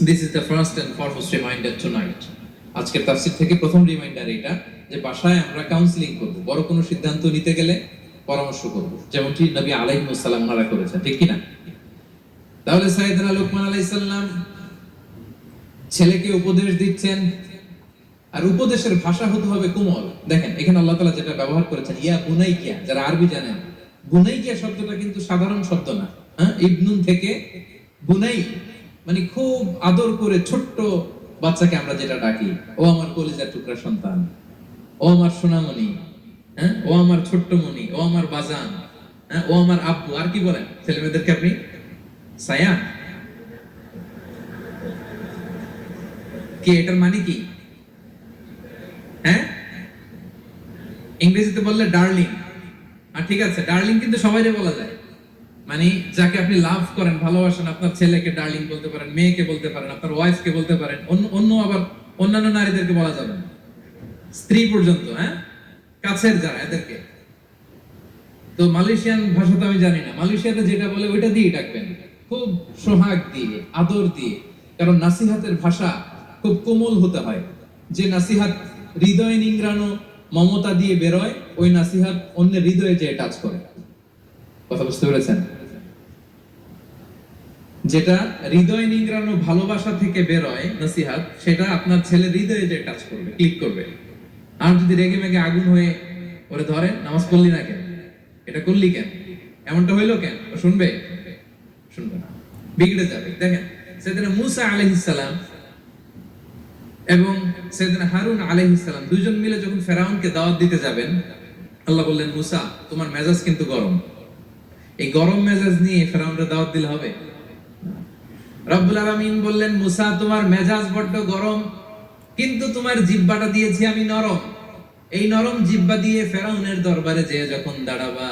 This is the first and foremost reminder tonight. আজকের তাফসীর থেকে প্রথম রিমাইন্ডার এটা যে বাসায় আমরা কাউন্সেলিং করব, বড় কোনো সিদ্ধান্ত নিতে গেলে পরামর্শ করব, যেমনটি নবী আলাইহিস সালাম ওনারা করেছেন, ঠিক কি না? তাহলে সাইয়েদনা লুকমান আলাইহিস সালাম ছেলেকে উপদেশ দিচ্ছেন, আর উপদেশের ভাষা হতে হবে কোমল। দেখেন এখানে আল্লাহ তাআলা যেটা ব্যবহার করেছেন, ইয়া বুনাইয়া, যারা আরবি জানেন, বুনাইয়া শব্দটা কিন্তু সাধারণ শব্দ না। ইবনুন থেকে বুনাই মানে খুব আদর করে ছোট্ট বাচ্চাকে আমরা যেটা ডাকি, ও আমার কলিজার টুকরা সন্তান, ও আমার সোনামণি, ও আমার ছোট্ট মণি, ও আমার বাজান, ও আমার আব্বু। আর কি বলেন ছেলে মেয়েদেরকে আপনি? সায়া। কি এটার মানে কি? ইংরেজিতে বললে ডার্লিং। আর ঠিক আছে, ডার্লিং কিন্তু সবাইরে বলা যায়, মানে যাকে আপনি লাভ করেন, ভালোবাসেন, আপনার ছেলেকে ডার্লিং বলতে পারেন, মেয়েকে বলতে পারেন, আপনার ওয়াইফকে বলতে পারেন, অন্য আবার অন্যান্য নারীদেরকে বলা যাবে না, স্ত্রী পর্যন্ত, কাছের যারা এদেরকে। তো মালয়েশিয়ান ভাষা তো আমি জানি না, মালয়েশিয়াতে যেটা বলে ওইটা দিয়ে ডাকবেন, খুব সোহাগ দিয়ে, আদর দিয়ে, কারণ নাসিহাতের ভাষা খুব কোমল হতে হয়। যে নাসিহাত হৃদয় নিংড়ানো মমতা দিয়ে বেরোয়, ওই নাসিহাত অন্যের হৃদয়ে যে টাচ করে। কথা বুঝতে পেরেছেন? যেটা হৃদয় নিংড়ানো ভালোবাসা থেকে বেরোয় নাসিহাত, সেটা আপনার ছেলের হৃদয়ে যে টাচ করবে, ক্লিক করবে। আর যদি রেগে মেগে আগুন হয়ে ওরে ধরেন, নামাজ পড়লি না কেন, এটা করলি কেন, এমনটা হইলো কেন, ও শুনবে? শুনবে না, বিগড়ে যাবে। দেখেন সাইয়েদনা মূসা আলাইহিস সালাম এবং সাইয়েদনা হারুন আলাইহিস সালাম দুইজন মিলে যখন ফেরাউনকে দাওয়াত দিতে যাবেন, আল্লাহ বললেন, মূসা তোমার মেজাজ কিন্তু গরম, এই গরম মেজাজ নিয়ে ফেরাউনকে দাওয়াত দিলে হবে? রব্বুল আলামিন বললেন, মূসা তোমার মেজাজ বড্ড গরম, কিন্তু তোমার জিহ্বাটা দিয়েছি আমি নরম, এই নরম জিহ্বা দিয়ে ফেরাউনের দরবারে যেয়ে যখন দাঁড়াবা,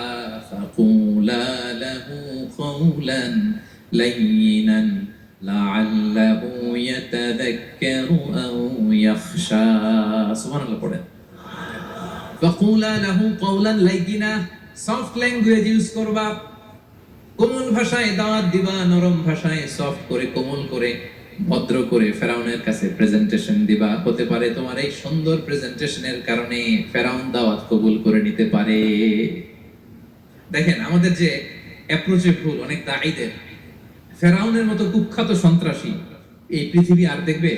ফাকুলা লাহু কাওলান লাইয়িনান লাআল্লাহু ইয়াতাযাক্কারু আও ইয়াখশা। সুবহানাল্লাহ পড়েন। ফাকুলা লাহু কাওলান লাইয়িনা, সফট ল্যাঙ্গুয়েজ ইউজ করবা, কোমল ভাষায় দাওয়াত দিবা, নরম ভাষায় সফট করে, কোমল করে, ভদ্র করে ফেরাউনের কাছে প্রেজেন্টেশন দিবা। হতে পারে তোমার এই সুন্দর প্রেজেন্টেশনের কারণে ফেরাউন দাওয়াত কবুল করে নিতে পারে। দেখেন আমাদের যে অ্যাপ্রোচে ভুল অনেক দাঈদের, ফেরাউনের মতো কুখ্যাত সন্ত্রাসী এই পৃথিবী আর দেখবে?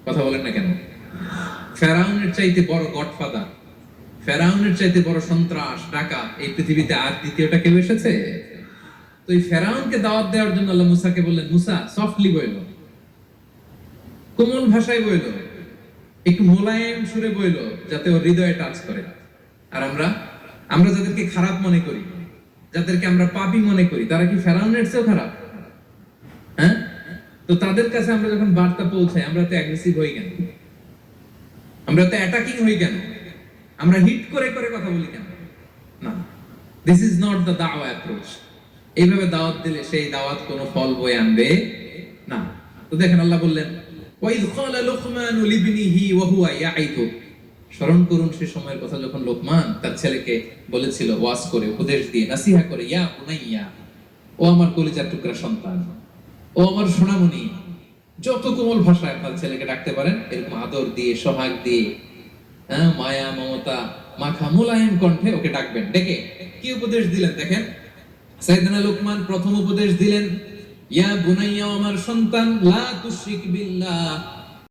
কথা বলেন না কেন? ফেরাউনের চাইতে বড় গডফাদার, ফেরাউনের চাইতে বড় সন্ত্রাস, ডাকাত এই পৃথিবীতে আর দ্বিতীয়টা কেউ এসেছে? তো এই ফেরাউনকে দাওয়াত দেওয়ার জন্য আল্লাহ মূসাকে বললেন, মূসা সফটলি বইলো, কোমল ভাষায় বইলো, একটু মোলায়েম সুরে বইলো, যাতে ওর হৃদয়ে টাচ করে। আর আমরা যাদেরকে খারাপ মনে করি, যাদেরকে আমরা পাপী মনে করি, তারা কি ফেরাউনের চেয়েও খারাপ? তো তাদের কাছে আমরা যখন বার্তা পৌঁছাই, আমরা তো অ্যাগ্রেসিভ হই কেন? আমরা তো অ্যাটাকিং হই কেন? আমরা হিট করে করে কথা বলি কেন? না, দিস ইজ নট দ্য দাওয়া অ্যাপ্রোচ। এইভাবে দাওয়াত দিলে সেই দাওয়াত কোনো ফল বয়ে আনবে না। তো দেখেন আল্লাহ বললেন, ওয়াইদ ক্বালা লুকমানু লিবনিহি ওয়া হুয়া ইয়াইদু, স্মরণ করুন সে সময়ের কথা যখন লোকমান তার ছেলেকে বলেছিল, ওয়াজ করে, উপদেশ দিয়ে, নাসিহা করে, ইয়া বুনাইয়া, ও আমার কলিজার টুকরা সন্তান, ও আমার সোনামণি। যত কোমল ভাষায় আপনার ছেলেকে ডাকতে পারেন, এরকম আদর দিয়ে, সোহাগ দিয়ে, মায়া মমতা মাখা মোলায়েম কণ্ঠে ওকে ডাকবেন। ডেকে কি উপদেশ দিলেন দেখেন। সাইয়েদনা লুকমান প্রথম উপদেশ দিলেন, ইয়া বুনাইয়া, আমার সন্তান, লা তুশরিক বিল্লাহ,